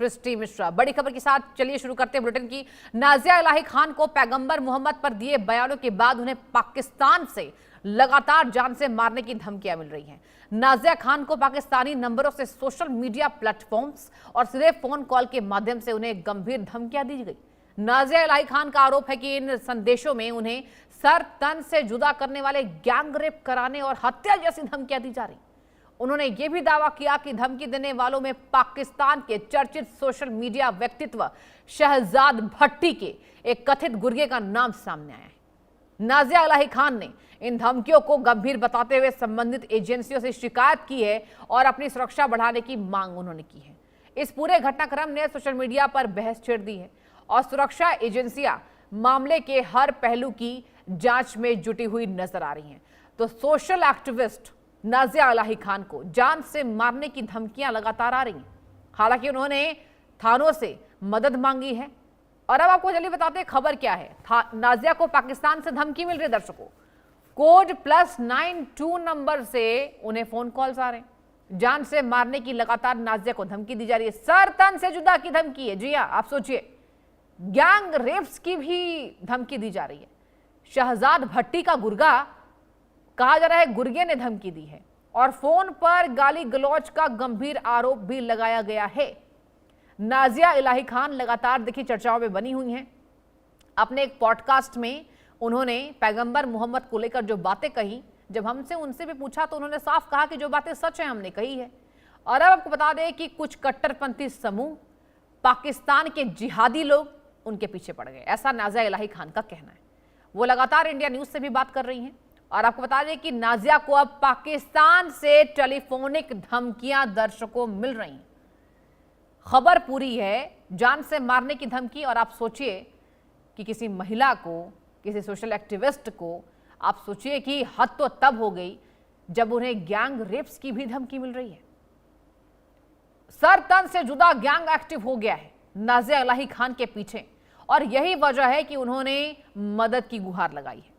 सृष्टि मिश्रा बड़ी खबर के साथ चलिए शुरू करते हैं बुलेटिन की। नाजिया इलाही खान को पैगंबर मोहम्मद पर दिए बयानों के बाद उन्हें पाकिस्तान से लगातार जान से मारने की धमकियां मिल रही हैं। नाजिया खान को पाकिस्तानी नंबरों से सोशल मीडिया प्लेटफॉर्म्स और सीधे फोन कॉल के माध्यम से उन्हें गंभीर धमकियां दी गई। नाजिया इलाही खान का आरोप है कि इन संदेशों में उन्हें सर तन से जुदा करने वाले गैंग रेप कराने और हत्या जैसी धमकियां दी जा रही। उन्होंने यह भी दावा किया कि धमकी देने वालों में पाकिस्तान के चर्चित सोशल मीडिया व्यक्तित्व शहजाद भट्टी के एक कथित गुर्गे का नाम सामने आया है। नाजिया इलाही खान ने इन धमकियों को गंभीर बताते हुए संबंधित एजेंसियों से शिकायत की है और अपनी सुरक्षा बढ़ाने की मांग उन्होंने की है। इस पूरे घटनाक्रम ने सोशल मीडिया पर बहस छेड़ दी है और सुरक्षा एजेंसियां मामले के हर पहलू की जांच में जुटी हुई नजर आ रही हैं। तो सोशल एक्टिविस्ट नाजिया इलाही खान को जान से मारने की धमकियां लगातार आ रही हैं। हालांकि उन्होंने थानों से मदद मांगी है। और अब आपको जल्दी बताते हैं खबर क्या है। नाजिया को पाकिस्तान से धमकी मिल रही है। दर्शकों, कोड +92 नंबर से उन्हें फोन कॉल्स आ रहे हैं। जान से मारने की लगातार नाजिया को धमकी दी जा रही है। सर तन से जुदा की धमकी है। जी हां, आप सोचिए, गैंग रेप्स की भी धमकी दी जा रही है। शहजाद भट्टी का गुर्गा कहा जा रहा है, गुर्गे ने धमकी दी है और फोन पर गाली गलौज का गंभीर आरोप भी लगाया गया है। नाजिया इलाही खान लगातार देखिए चर्चाओं में बनी हुई हैं। अपने एक पॉडकास्ट में उन्होंने पैगंबर मोहम्मद को लेकर जो बातें कही, जब हमसे उनसे भी पूछा तो उन्होंने साफ कहा कि जो बातें सच है हमने कही है। और अब आपको बता दें कि कुछ कट्टरपंथी समूह, पाकिस्तान के जिहादी लोग उनके पीछे पड़ गए, ऐसा नाजिया इलाही खान का कहना है। वो लगातार इंडिया न्यूज से भी बात कर रही हैं और आपको बता दें कि नाजिया को अब पाकिस्तान से टेलीफोनिक धमकियां दर्शकों मिल रही हैं। खबर पूरी है, जान से मारने की धमकी। और आप सोचिए कि किसी महिला को, किसी सोशल एक्टिविस्ट को, आप सोचिए कि हद तो तब हो गई जब उन्हें गैंग रेप्स की भी धमकी मिल रही है। सर तन से जुदा गैंग एक्टिव हो गया है नाजिया इलाही खान के पीछे और यही वजह है कि उन्होंने मदद की गुहार लगाई है।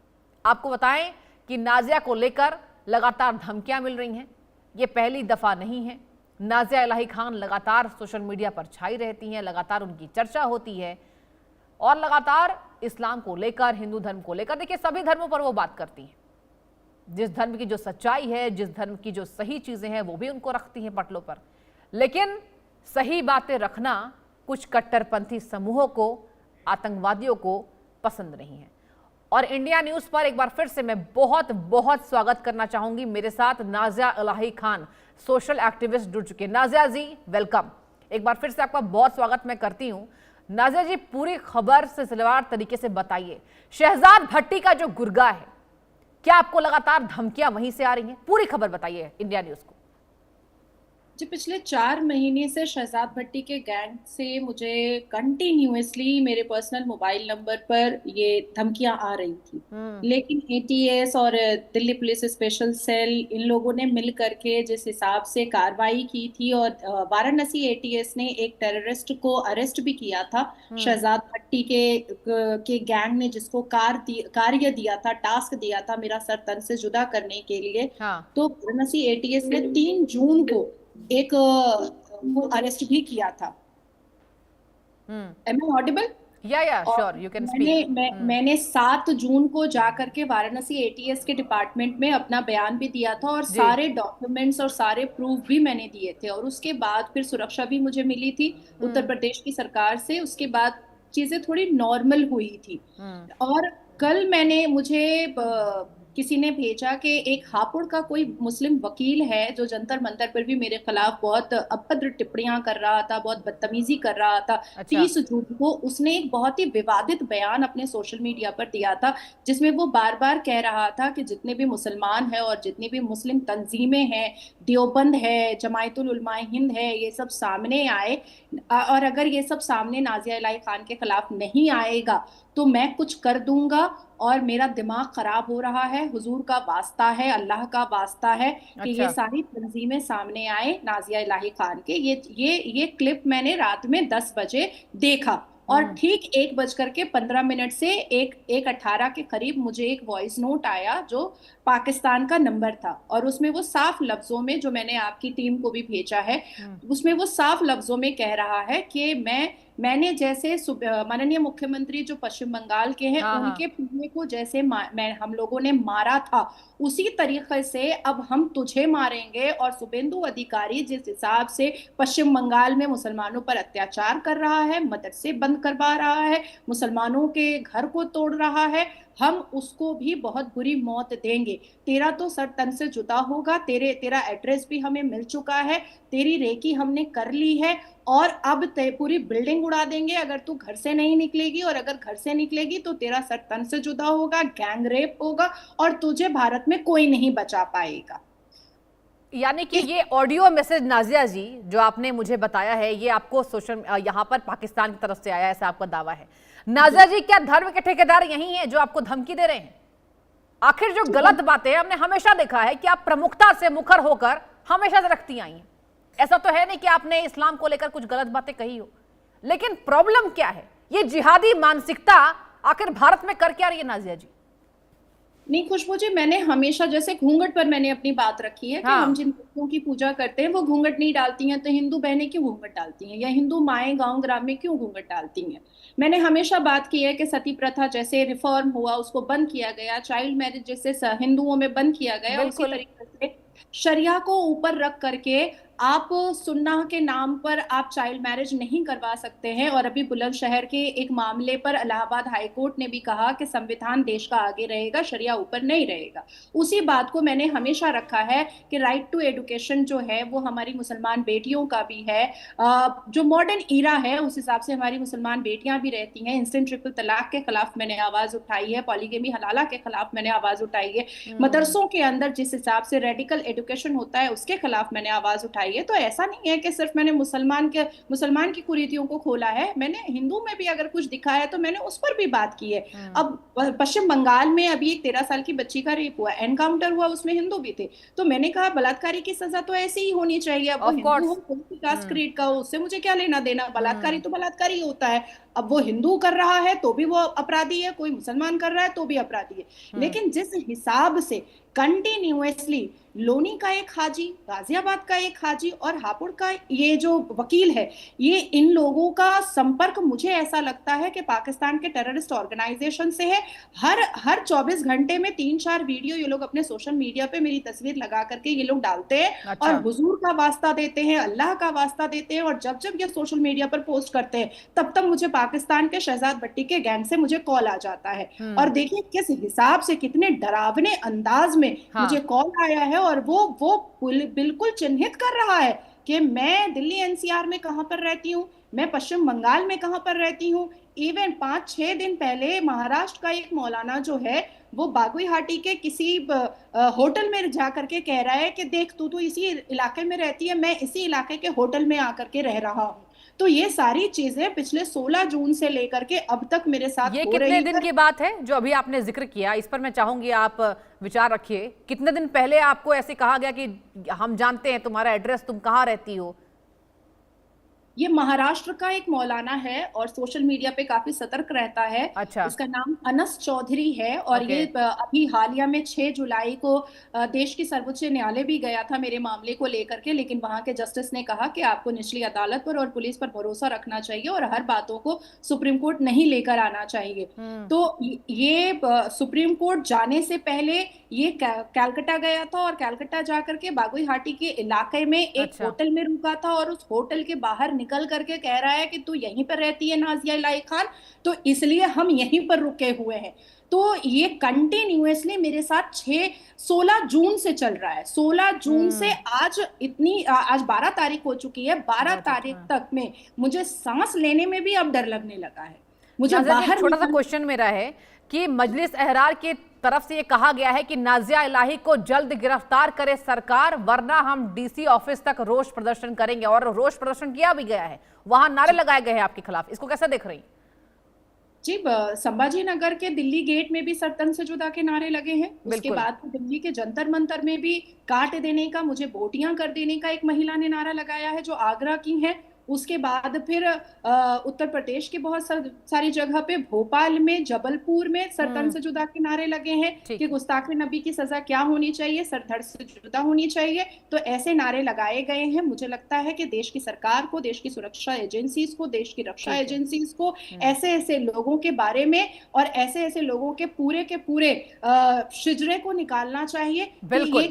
आपको बताएं कि नाजिया को लेकर लगातार धमकियां मिल रही हैं। ये पहली दफा नहीं है। नाजिया इलाही खान लगातार सोशल मीडिया पर छाई रहती हैं, लगातार उनकी चर्चा होती है और लगातार इस्लाम को लेकर, हिंदू धर्म को लेकर, देखिए सभी धर्मों पर वो बात करती हैं। जिस धर्म की जो सच्चाई है, जिस धर्म की जो सही चीजें हैं, वो भी उनको रखती हैं पटलों पर। लेकिन सही बातें रखना कुछ कट्टरपंथी समूहों को, आतंकवादियों को पसंद नहीं है। और इंडिया न्यूज पर एक बार फिर से मैं बहुत बहुत स्वागत करना चाहूंगी। मेरे साथ नाजिया इलाही खान, सोशल एक्टिविस्ट, जुड़ चुके हैं। नाजिया जी, वेलकम। एक बार फिर से आपका बहुत स्वागत मैं करती हूं। नाजिया जी, पूरी खबर सिलसिलेवार तरीके से बताइए। शहजाद भट्टी का जो गुर्गा है, क्या आपको लगातार धमकियां वहीं से आ रही हैं? पूरी खबर बताइए इंडिया न्यूज को। जी, पिछले 4 महीने से शहजाद भट्टी के गैंग से मुझे कंटिन्यूअसली मेरे पर्सनल मोबाइल नंबर पर ये धमकियां आ रही थी। लेकिन एटीएस और दिल्ली पुलिस स्पेशल सेल, इन लोगों ने मिल करके जिस हिसाब से कार्रवाई की थी और वाराणसी एटीएस ने एक टेररिस्ट को अरेस्ट भी किया था। शहजाद भट्टी के गैंग ने जिसको कार्य दिया था, टास्क दिया था मेरा सर तन से जुदा करने के लिए। हाँ। तो वाराणसी एटीएस ने 3 जून को एक को अरेस्ट भी किया था। Am I audible? या श्योर, यू कैन स्पीक। मैंने 7 जून को जाकर के वाराणसी एटीएस के डिपार्टमेंट में अपना बयान भी दिया था और सारे डॉक्यूमेंट्स और सारे प्रूफ भी मैंने दिए थे। और उसके बाद फिर सुरक्षा भी मुझे मिली थी उत्तर प्रदेश की सरकार से। उसके बाद चीजें थोड़ी नॉर्मल हुई थी। और कल मुझे किसी ने भेजा कि एक हापुड़ का कोई मुस्लिम वकील है जो जंतर मंतर पर भी मेरे खिलाफ बहुत अभद्र टिप्पणियां कर रहा था, बहुत बदतमीजी कर रहा था। अच्छा। 30 जून को उसने एक बहुत ही विवादित बयान अपने सोशल मीडिया पर दिया था, जिसमें वो बार बार कह रहा था कि जितने भी मुसलमान हैं और जितनी भी मुस्लिम तंजीमें हैं, देवबंद है, जमायतुल उलमाए हिंद है, ये सब सामने आए और अगर ये सब सामने नाजिया इलाही खान के खिलाफ नहीं आएगा तो मैं कुछ कर दूंगा और मेरा दिमाग खराब हो रहा है। हुजूर का वास्ता है, अल्लाह का वास्ता है कि ये सारी तंजीमें सामने आए नाजिया इलाही खान के। ये क्लिप मैंने रात में 10 बजे देखा और ठीक 1:15 से 1:18 के करीब मुझे एक वॉइस नोट आया जो पाकिस्तान का नंबर था, और उसमें वो साफ लफ्जों में, जो मैंने आपकी टीम को भी भेजा है, उसमें वो साफ लफ्जों में कह रहा है कि मैंने जैसे माननीय मुख्यमंत्री जो पश्चिम बंगाल के हैं, उनके पुतले को जैसे हम लोगों ने मारा था, उसी तरीके से अब हम तुझे मारेंगे। और शुभेंदु अधिकारी जिस हिसाब से पश्चिम बंगाल में मुसलमानों पर अत्याचार कर रहा है, मदरसे बंद करवा रहा है, मुसलमानों के घर को तोड़ रहा है, हम उसको भी बहुत बुरी मौत देंगे। तेरा तो सर तन से जुदा होगा, तेरा एड्रेस भी हमें मिल चुका है, तेरी रेकी हमने कर ली है, और अब पूरी बिल्डिंग उड़ा देंगे अगर तू घर से नहीं निकलेगी, और अगर घर से निकलेगी तो तेरा सर तन से जुदा होगा, गैंग रेप होगा, और तुझे भारत में कोई नहीं बचा पाएगा। यानी कि ये ऑडियो मैसेज नाजिया जी जो आपने मुझे बताया है, ये आपको सोशल यहाँ पर पाकिस्तान की तरफ से आया, ऐसा आपका दावा है। नाजिया जी, क्या धर्म के ठेकेदार यही हैं जो आपको धमकी दे रहे हैं? आखिर जो गलत बातें हमने हमेशा देखा है कि आप प्रमुखता से मुखर होकर हमेशा से रखती आई हैं। ऐसा तो है नहीं कि आपने इस्लाम को लेकर कुछ गलत बातें कही हो, लेकिन प्रॉब्लम क्या है? ये जिहादी मानसिकता आखिर भारत में कर क्या रही है नाजिया जी? नहीं खुशबू जी, मैंने हमेशा, जैसे घूंघट पर मैंने अपनी बात रखी है कि हम जिन देवताओं की पूजा करते हैं वो घूंघट नहीं डालती हैं, तो हिंदू बहनें क्यों घूंघट डालती हैं, या हिंदू माएं गांव ग्राम में क्यों घूंघट डालती हैं? मैंने हमेशा बात की है कि सती प्रथा जैसे रिफॉर्म हुआ उसको बंद किया गया, चाइल्ड मैरिज जैसे हिंदुओं में बंद किया गया, उसी तरीके से शरिया को ऊपर रख करके आप सुन्नाह के नाम पर आप चाइल्ड मैरिज नहीं करवा सकते हैं। और अभी बुलंदशहर के एक मामले पर इलाहाबाद हाईकोर्ट ने भी कहा कि संविधान देश का आगे रहेगा, शरिया ऊपर नहीं रहेगा। उसी बात को मैंने हमेशा रखा है कि राइट टू एजुकेशन जो है वो हमारी मुसलमान बेटियों का भी है। जो मॉडर्न ईरा है उस हिसाब से हमारी मुसलमान बेटियां भी रहती हैं। इंस्टेंट ट्रिपल तलाक के खिलाफ मैंने आवाज उठाई है, पॉलीगेमी हलाला के खिलाफ मैंने आवाज उठाई है, मदरसों के अंदर जिस हिसाब से रेडिकल एजुकेशन होता है उसके खिलाफ मैंने आवाज उठाई है। तो ऐसा नहीं है कि सिर्फ मैंने मुसलमान की कुरीतियों को खोला है, मैंने हिंदू में भी अगर कुछ दिखा है तो मैंने उस पर भी बात की है। अब पश्चिम बंगाल में अभी एक 13 साल की बच्ची का रेप हुआ, एनकाउंटर हुआ, उसमें हिंदू भी थे, तो मैंने कहा बलात्कारी की सजा तो ऐसी ही होनी चाहिए। अब वो हिंदू हो, कोई कास्ट क्रीड का हो, उससे मुझे क्या लेना देना, बलात्कारी तो बलात्कारी होता है। अब वो हिंदू कर रहा है तो भी वो अपराधी है, कोई मुसलमान कर रहा है तो भी अपराधी है। लेकिन जिस हिसाब से कंटिन्यूअसली लोनी का एक हाजी, गाजियाबाद का एक हाजी और हापुड़ का ये जो वकील है, ये इन लोगों का संपर्क मुझे ऐसा लगता है कि पाकिस्तान के टेररिस्ट ऑर्गेनाइजेशन से है। हर 24 घंटे में 3-4 वीडियो ये लोग अपने सोशल मीडिया पे मेरी तस्वीर लगा करके ये लोग डालते हैं और हुजूर का वास्ता देते हैं, अल्लाह का वास्ता देते हैं। और जब जब ये सोशल मीडिया पर पोस्ट करते हैं तब तब मुझे पाकिस्तान के शहजाद भट्टी के गैंग से मुझे कॉल आ जाता है। और देखिए किस हिसाब से, कितने डरावने अंदाज में मुझे कॉल आया है, और वो बिल्कुल चिन्हित कर रहा है कि मैं दिल्ली एनसीआर में कहां पर रहती हूं, मैं पश्चिम बंगाल में कहां पर रहती हूं। इवन 5-6 दिन पहले महाराष्ट्र का एक मौलाना जो है वो बागुईहाटी के किसी होटल में जा करके कह रहा है कि देख तू तो इसी इलाके में रहती है, मैं इसी इलाके के होटल में आकर के रह रहा हूँ। तो ये सारी चीजें पिछले 16 जून से लेकर के अब तक मेरे साथ ये हो कितने रही दिन की बात है जो अभी आपने जिक्र किया, इस पर मैं चाहूंगी आप विचार रखिए। कितने दिन पहले आपको ऐसे कहा गया कि हम जानते हैं तुम्हारा एड्रेस, तुम कहाँ रहती हो? ये महाराष्ट्र का एक मौलाना है और सोशल मीडिया पे काफी सतर्क रहता है। अच्छा। उसका नाम अनस चौधरी है और ये अभी हालिया में 6 जुलाई को देश की सर्वोच्च न्यायालय भी गया था मेरे मामले को लेकर के, लेकिन वहां के जस्टिस ने कहा कि आपको निचली अदालत पर और पुलिस पर भरोसा रखना चाहिए और हर बातों को सुप्रीम कोर्ट नहीं लेकर आना चाहिए। तो ये सुप्रीम कोर्ट जाने से पहले ये कैलकाटा गया था और कैलकाटा जाकर के बागुईहाटी के इलाके में एक होटल में रुका था और उस होटल के बाहर निकल करके कह रहा है कि तू यहीं पर रहती है नाजिया इलाही खान, तो इसलिए हम यहीं पर रुके हुए हैं। तो ये कंटिन्यूअसली मेरे साथ 16 जून से चल रहा है। 16 जून से आज 12 तारीख हो चुकी है, 12 तारीख तक में मुझे सांस लेने में भी अब डर लगने लगा है। मुझे बाहर छोटा सा क्वेश्चन मेरा है कि मजलिस एहरार की तरफ से ये कहा गया है कि नाजिया इलाही को जल्द गिरफ्तार करे सरकार, वरना हम डीसी ऑफिस तक रोष प्रदर्शन करेंगे, और रोष प्रदर्शन किया भी गया है, वहां नारे लगाए गए हैं आपके खिलाफ। इसको कैसे देख रही? जी, संभाजी नगर के दिल्ली गेट में भी सरतन से जुदा के नारे लगे हैं। उसके बाद दिल्ली के जंतर मंतर में भी काट देने का, मुझे बोटियां कर देने का एक महिला ने नारा लगाया है जो आगरा की है। उसके बाद फिर उत्तर प्रदेश के बहुत सारी जगह पे, भोपाल में, जबलपुर में सर तन से जुदा के नारे लगे हैं कि गुस्ताखे नबी की सजा क्या होनी चाहिए, सर धड़ से जुदा होनी चाहिए। तो ऐसे नारे लगाए गए हैं। मुझे लगता है कि देश की सरकार को, देश की सुरक्षा एजेंसीज को, देश की रक्षा एजेंसीज को ऐसे ऐसे लोगों के बारे में और ऐसे ऐसे लोगों के पूरे शिजरे को निकालना चाहिए कि ये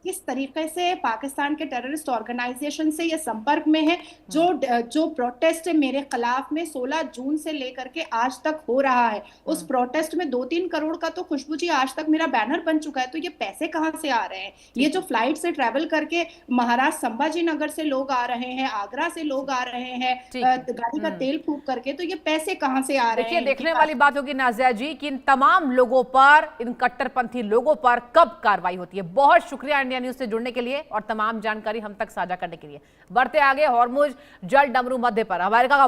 किस तरीके से पाकिस्तान के टेररिस्ट ऑर्गेनाइजेशन से ये संपर्क में है। जो प्रोटेस्ट मेरे खिलाफ में 16 जून से लेकर के आज तक हो रहा है, उस प्रोटेस्ट में 2-3 करोड़ का तो खुशबू जी आज तक मेरा बैनर बन चुका है। तो ये पैसे कहां से आ रहे हैं? ये जो फ्लाइट से ट्रेवल करके महाराज संभाजी नगर से लोग आ रहे हैं, आगरा से लोग आ रहे हैं गाड़ी का तेल फूक करके, तो ये पैसे कहां से आ रहे हैं? देखने वाली बात होगी नाज़िया जी कि इन तमाम लोगों पर, इन कट्टरपंथी लोगों पर कब कार्रवाई होती है। बहुत शुक्रिया इंडिया न्यूज से जुड़ने के लिए और तमाम जानकारी हम तक साझा करने के लिए। बढ़ते आगे, हॉर्मुज जल डमरू मध्य पर अमेरिका का